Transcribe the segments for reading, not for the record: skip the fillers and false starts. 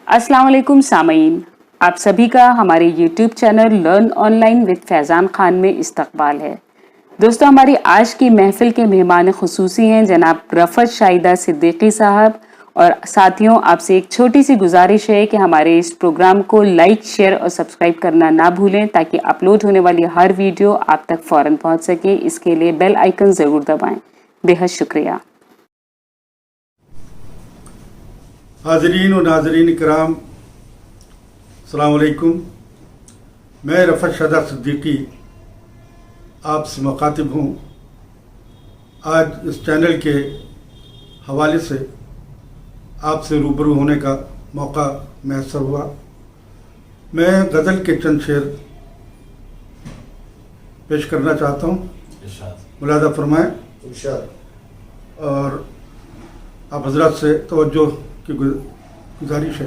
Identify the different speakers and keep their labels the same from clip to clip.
Speaker 1: अस्सलाम वालेकुम सामीन, आप सभी का हमारे YouTube channel learn online with Faizan Khan में इस्तकबाल है। दोस्तों, हमारी आज की महफिल के मेहमान खुसूसी हैं जनाब रफ़त शाहिदा सिद्दीकी साहब। और साथियों, आपसे एक छोटी सी गुजारिश है कि हमारे इस प्रोग्राम को लाइक, शेयर और सब्सक्राइब करना ना भूलें ताकि अपलोड होने वाली हर वीडियो आप तक फ़ौरन पहुंच सके। इसके लिए बेल आइकन ज़रूर दबाएं। बेहद शुक्रिया।
Speaker 2: हाज़रीन और नाज़रीन किराम, अस्सलाम वालेकुम। मैं रफ़त शाहिदा सिद्दीकी आपसे मुखातिब हूँ। आज इस चैनल के हवाले से आपसे रूबरू होने का मौका मैसर हुआ। मैं गज़ल के चंद शेर पेश करना चाहता हूँ, मुलाज़ा फरमाएं और आप हज़रात से तवज्जो की गुजारिश है।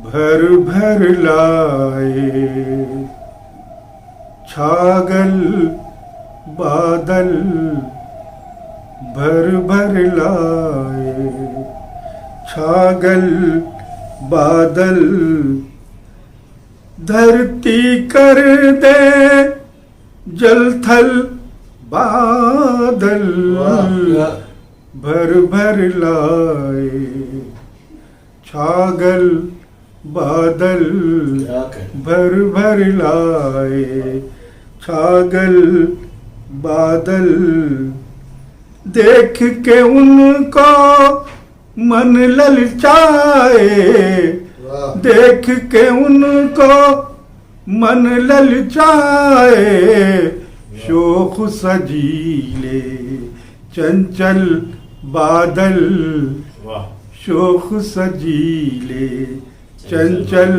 Speaker 2: भर भर लाए छागल बादल, भर भर लाए छागल बादल, धरती कर दे जल थल बादल, भर भर लाए छागल बादल, भर भर लाए छागल बादल, देख के उनको मन ललचाए, देख के उनको मन ललचाए, शोख सजीले चंचल बादल, शोख सजीले चंचल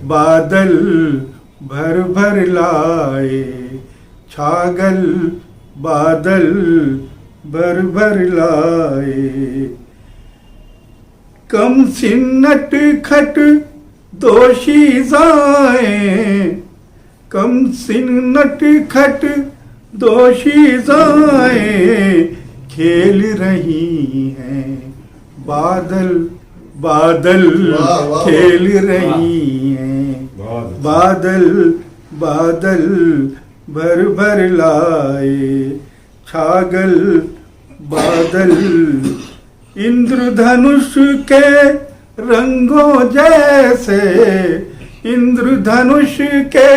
Speaker 2: बादल, भर भर लाए छागल बादल, भर भर लाए। कम सिन्नट खट दोषी जाए, कम सिन्नट खट दोषी जाए, खेल रही हैं बादल बादल, खेल रही हैं बादल बादल, भर भर लाए छागल बादल, इंद्रधनुष के रंगों जैसे, इंद्रधनुष के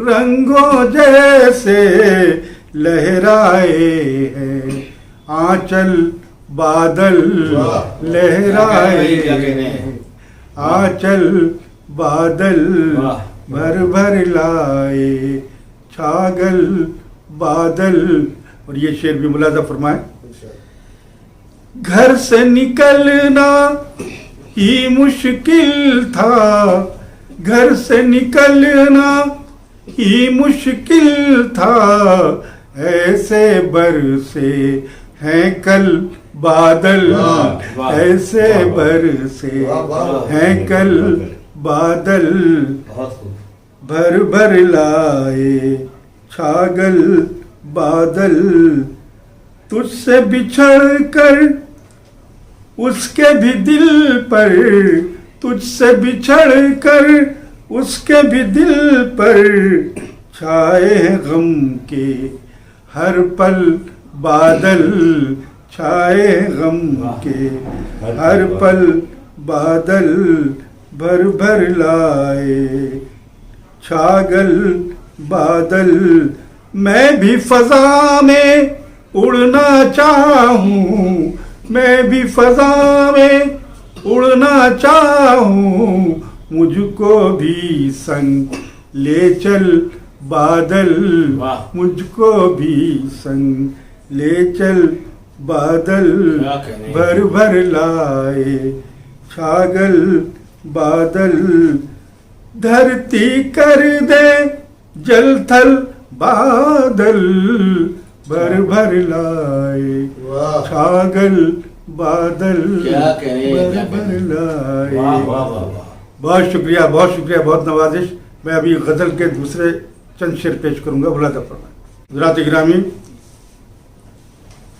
Speaker 2: रंगों जैसे लहराए हैं आंचल बादल, लहराए आंचल बादल, भर भर लाए छागल बादल। और ये शेर भी मुलाज़ा फरमाए। घर से निकलना ही मुश्किल था, घर से निकलना ही मुश्किल था, ऐसे बरसे हैं कल बादल, ऐसे बरसे हैं कल बादल, भर भर लाए छागल बादल, तुझसे बिछड़ कर उसके भी दिल पर, तुझसे बिछड़ कर उसके भी दिल पर, छाए हैं गम के हर पल बादल, छाए गम के हर पल बादल, भर भर लाए छागल बादल। मैं भी फजा में उड़ना चाहूं, मैं भी फजा में उड़ना चाहूं, मुझको भी संग ले चल बादल, मुझको भी संग ले चल बादल, भर भर लाए छागल बादल, धरती कर दे जल थल बादल, भर भर लाए छागल बादल, भर भर लाए। बहुत शुक्रिया, बहुत शुक्रिया, बहुत नवाजिश। मैं अभी गज़ल के दूसरे चंद शेर पेश करूंगा। मुलाज़ा फरमाएं। हज़रात गिरामी,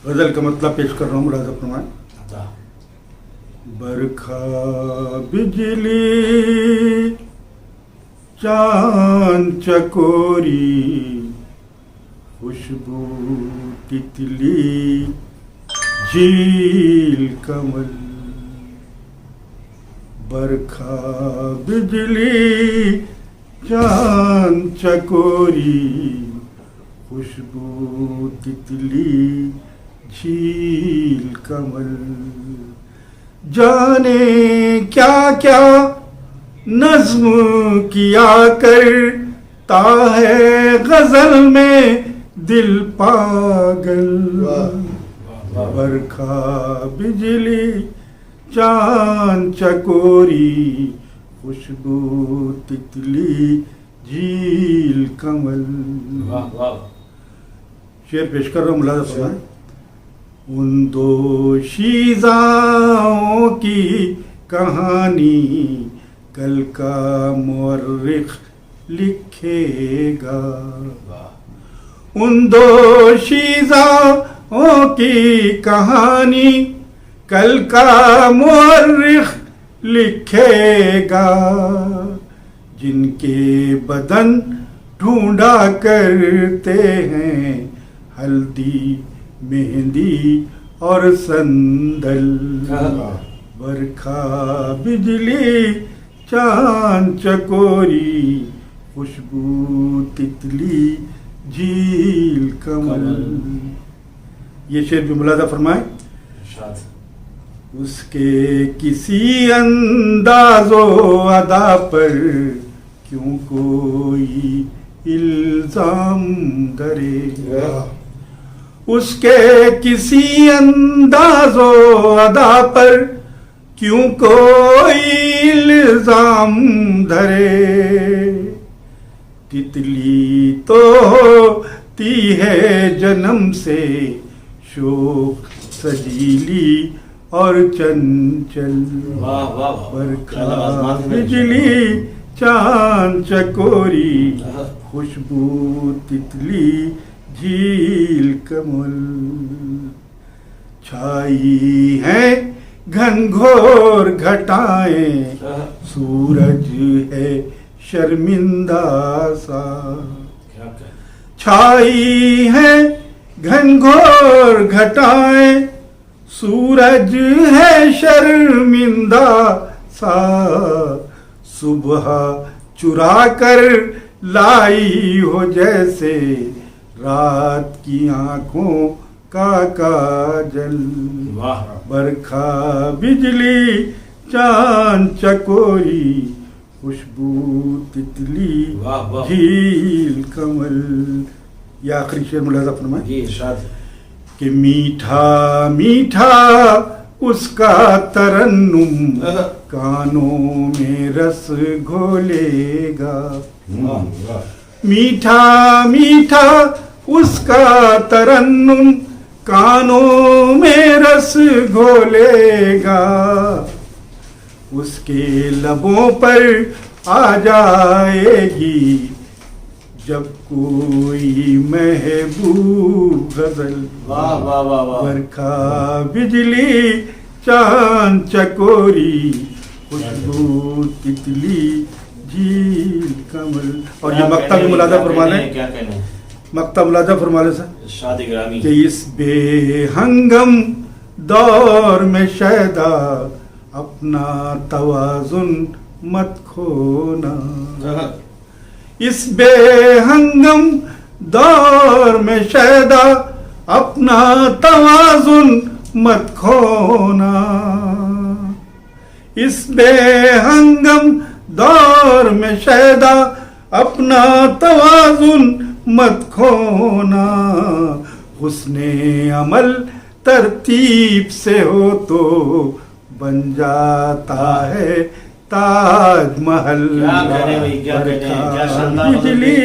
Speaker 2: गज़ल का मतलब पेश कर रहा हूँ, मुलाज़ा फरमाएं। बरखा बिजली चांद चकोरी खुशबू तितली झील कमल। बरखा बिजली चांद चकोरी खुशबू तितली झील कमल। जाने क्या क्या नज्म किया करता है गजल में दिल पागल। बरखा बिजली चांद चकोरी खुशबू तितली झील कमल। शेर पेश कर रहा हूँ, मुलाज़ा फरमाएं। उन दो शीज़ाओं की कहानी कल का मुअर्रिख लिखेगा। उन दो शीज़ाओं की कहानी कल का मुअर्रिख लिखेगा। जिनके बदन ढूंढा करते हैं हल्दी मेहंदी और संदल। बरखा बिजली चांद चकोरी खुशबू तितली झील कमल। ये शेर भी मुलाज़ा फरमाए। उसके किसी अंदाज़ो अदा पर क्यों कोई इल्जाम धरे। उसके किसी अंदाज़ो अदा पर क्यों कोई इल्जाम धरे। तितली तो होती है जन्म से शोख सजीली और चंचल। बरखा बिजली चांद चकोरी खुशबू तितली झील कमल। छाई है घनघोर घटाएं सूरज है शर्मिंदा सा। छाई है घनघोर घटाएं सूरज है शर्मिंदा सा। सुबह चुरा कर लाई हो जैसे रात की आंखों का काजल। बरखा बिजली चांद चकोरी खुशबू तितली झील कमल। या आखिरी शेर मुलाज़ा फरमाए कि मीठा मीठा उसका तरन्नुम कानों में रस घोलेगा। मीठा मीठा उसका तरन्नुम कानों में रस घोलेगा। उसके लबों पर आ जाएगी जब कोई महबूब गजल। बरखा बिजली चांद चकोरी खुशबू तितली झील कमल। और ये मक्ता भी मुलाज़ा फरमा लें। मक्ता मुलाज़ा फरमा लें सर कि इस बेहंगम दौर में शैदा अपना तवाजुन मत खोना। इस बेहंगम दौर में शैदा अपना तवाजुन मत खोना। इस बेहंगम दौर में शैदा अपना तवाजुन मत खोना। हुस्ने अमल तरतीब से हो तो बन जाता है ताजमहल। बिजली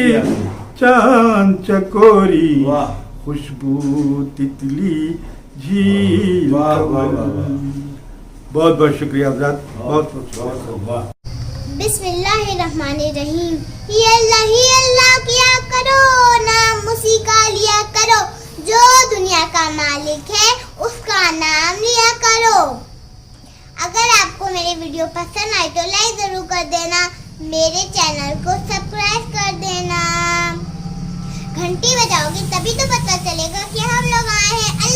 Speaker 2: चांद चकोरी खुशबू तितली झील। बहुत बहुत शुक्रिया आजाद, बहुत बहुत।
Speaker 3: बिस्मिल्लाहिर्रहमानिर्रहीम। ही अल्लाह किया करो, नाम उसी का लिया करो। जो दुनिया का मालिक है उसका नाम लिया करो। अगर मेरे वीडियो पसंद आए तो लाइक जरूर कर देना, मेरे चैनल को सब्सक्राइब कर देना, घंटी बजाओगे तभी तो पता चलेगा कि हम लोग आए हैं।